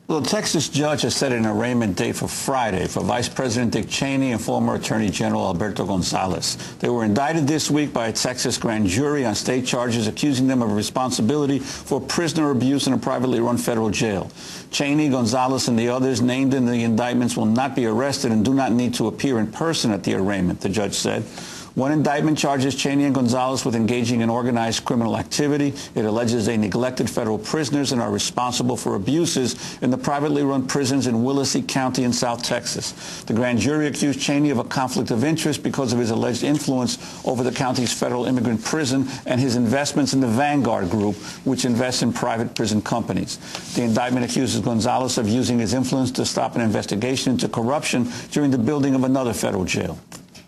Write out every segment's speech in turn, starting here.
Well, a Texas judge has set an arraignment date for Friday for Vice President Dick Cheney and former Attorney General Alberto Gonzales. They were indicted this week by a Texas grand jury on state charges accusing them of responsibility for prisoner abuse in a privately run federal jail. Cheney, Gonzales, and the others named in the indictments will not be arrested and do not need to appear in person at the arraignment, the judge said. One indictment charges Cheney and Gonzales with engaging in organized criminal activity. It alleges they neglected federal prisoners and are responsible for abuses in the privately run prisons in Willacy County in South Texas. The grand jury accused Cheney of a conflict of interest because of his alleged influence over the county's federal immigrant prison and his investments in the Vanguard Group, which invests in private prison companies. The indictment accuses Gonzales of using his influence to stop an investigation into corruption during the building of another federal jail.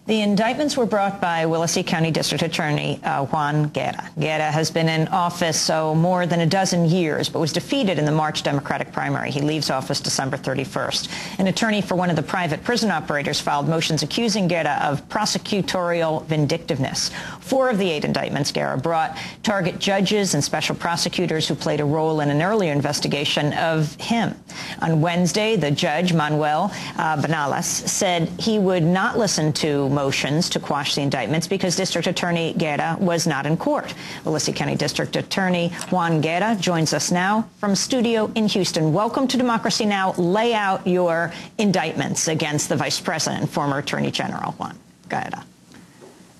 The indictments were brought by Willacy County District Attorney Juan Guerra. Guerra has been in office more than a dozen years, but was defeated in the March Democratic primary. He leaves office December 31st. An attorney for one of the private prison operators filed motions accusing Guerra of prosecutorial vindictiveness. 4 of the 8 indictments Guerra brought target judges and special prosecutors who played a role in an earlier investigation of him. On Wednesday, the judge, Manuel Banales, said he would not listen to motions to quash the indictments because District Attorney Guerra was not in court. Willacy County District Attorney Juan Guerra joins us now from a studio in Houston. Welcome to Democracy Now! Lay out your indictments against the Vice President and former Attorney General Juan Guerra.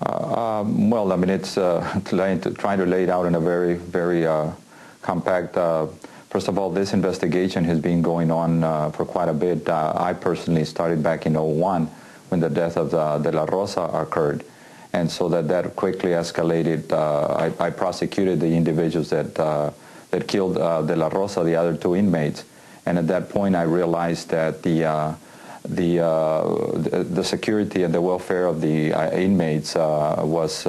Well, I mean, it's trying to lay it out in a very compact. First of all, this investigation has been going on for quite a bit. I personally started back in '01. When the death of De La Rosa occurred. And so that quickly escalated. I prosecuted the individuals that killed De La Rosa, the other 2 inmates. And at that point, I realized that the security and the welfare of the inmates was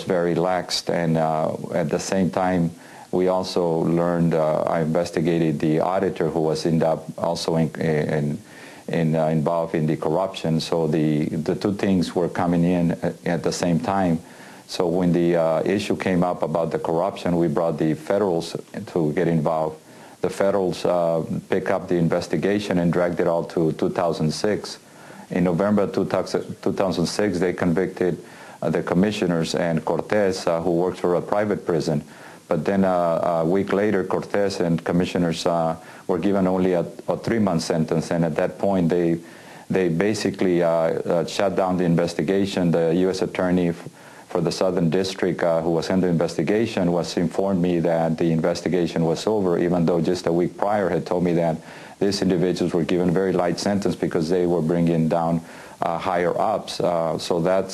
very lax. And at the same time, we also learned, I investigated the auditor who was also involved in the corruption. So the 2 things were coming in at the same time. So when the issue came up about the corruption, we brought the federals to get involved. The federals picked up the investigation and dragged it all to 2006. In November 2006, they convicted the commissioners and Cortez, who worked for a private prison. But then a week later, Cortez and commissioners were given only a 3-month sentence, and at that point, they basically shut down the investigation. The U.S. Attorney for the Southern District, who was under investigation, informed me that the investigation was over, even though just a week prior had told me that these individuals were given very light sentence because they were bringing down higher ups. So that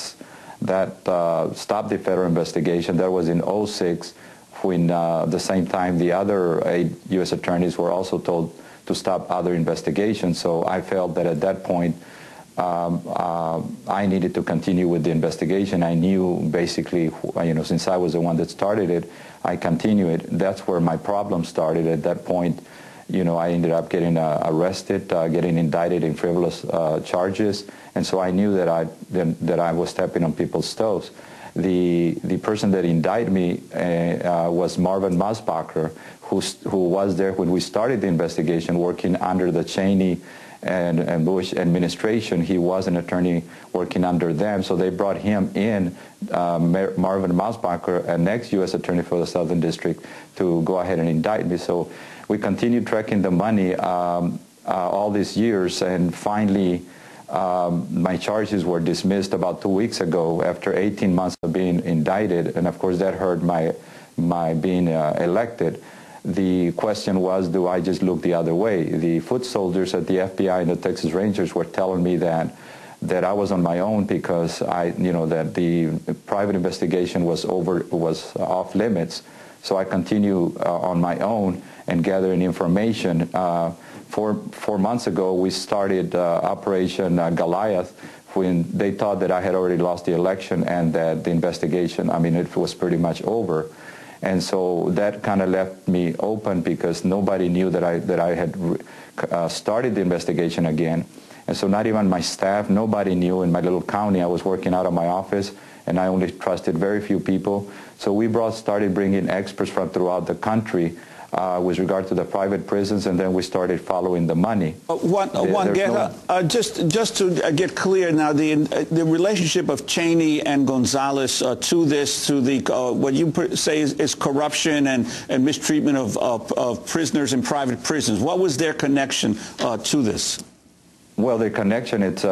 stopped the federal investigation. That was in '06. When the same time the other 8 U.S. attorneys were also told to stop other investigations. So I felt that at that point I needed to continue with the investigation. I knew basically, since I was the one that started it, I continue it. That's where my problem started. At that point, I ended up getting arrested, getting indicted in frivolous charges, and so I knew that I was stepping on people's toes. The person that indicted me was Marvin Masbacher, who was there when we started the investigation, working under the Cheney and Bush administration. He was an attorney working under them, so they brought him in, Marvin Masbacher, an ex-U.S. attorney for the Southern District, to go ahead and indict me. So we continued tracking the money all these years, and finally my charges were dismissed about 2 weeks ago after 18 months of being indicted, and of course that hurt my being elected. The question was, do I just look the other way? The foot soldiers at the FBI and the Texas Rangers were telling me that I was on my own because that the private investigation was off limits. So I continue on my own and gathering information. 4 months ago, we started Operation Goliath when they thought that I had already lost the election and that the investigation, it was pretty much over. And so that kind of left me open because nobody knew that I had started the investigation again. And so not even my staff, nobody knew. In my little county, I was working out of my office, and I only trusted very few people. So we started bringing experts from throughout the country with regard to the private prisons, and then we started following the money. Just to get clear now, the relationship of Cheney and Gonzales to the what you say is corruption and mistreatment of prisoners in private prisons. What was their connection to this? Well, the connection, it's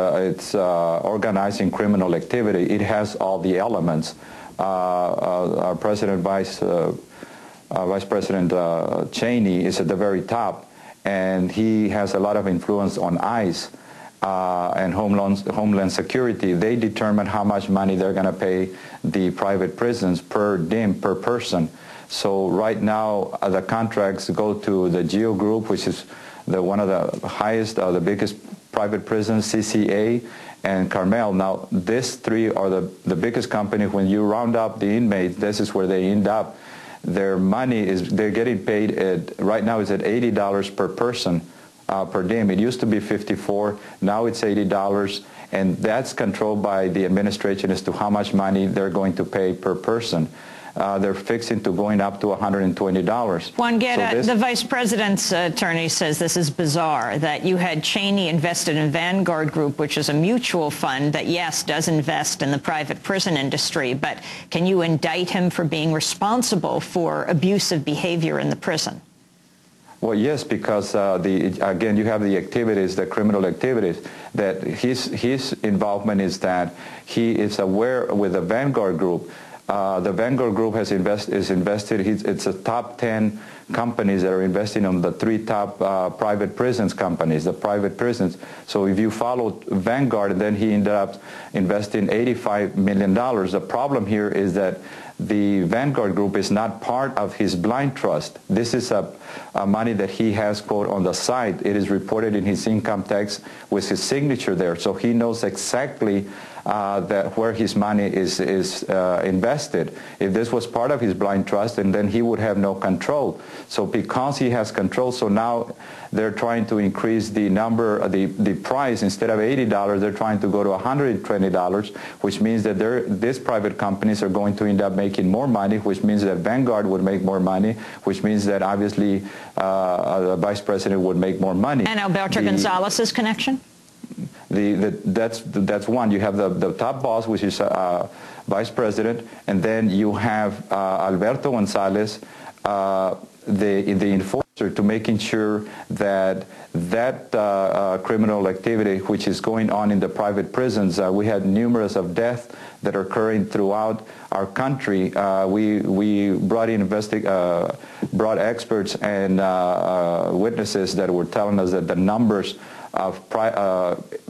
organizing criminal activity. It has all the elements. Our Vice President Cheney is at the very top, and he has a lot of influence on ICE and Homeland Security. They determine how much money they're going to pay the private prisons per person. So right now, the contracts go to the GEO Group, which is one of the highest, the biggest private prisons, CCA, and Carmel. Now, these three are the biggest company. When you round up the inmates, this is where they end up. Their money they're getting paid right now it's at $80 per person per diem. It used to be $54, now it's $80, and that's controlled by the administration as to how much money they're going to pay per person. They're fixing to going up to $120. Juan Guerra, the vice president's attorney says this is bizarre, that you had Cheney invested in Vanguard Group, which is a mutual fund that, yes, does invest in the private prison industry, but can you indict him for being responsible for abusive behavior in the prison? Well, yes, because again, you have the activities, the criminal activities, that his involvement is that he is aware with the Vanguard Group. The Vanguard Group is invested. It's a top 10 companies that are investing on the three top private prisons companies, the private prisons. So if you follow Vanguard, then he ended up investing $85 million. The problem here is that the Vanguard Group is not part of his blind trust. This is a money that he has, quote, on the side. It is reported in his income tax with his signature there. So he knows exactly where his money is invested. If this was part of his blind trust, and then he would have no control. So because he has control, so now they're trying to increase the price. Instead of $80, they're trying to go to $120, which means that these private companies are going to end up making more money, which means that Vanguard would make more money, which means that obviously the vice president would make more money. And Alberto Gonzales's connection? That's one. You have the top boss, which is vice president, and then you have Alberto Gonzales, the enforcer, to making sure that criminal activity which is going on in the private prisons. We had numerous of deaths that are occurring throughout our country. We brought in brought experts and witnesses that were telling us that the numbers of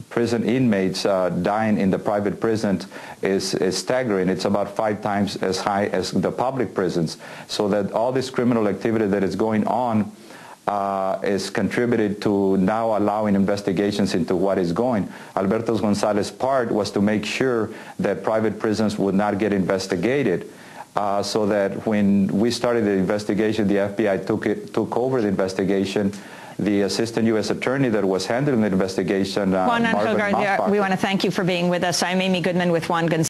prison inmates dying in the private prisons is staggering. It's about 5 times as high as the public prisons. So that all this criminal activity that is going on is contributed to now allowing investigations into what is going. Alberto Gonzalez' part was to make sure that private prisons would not get investigated. So that when we started the investigation, the FBI took over the investigation. The assistant U.S. attorney that was handling the investigation, Juan Angel Guerra, we want to thank you for being with us. I'm Amy Goodman with Juan Gonzalez.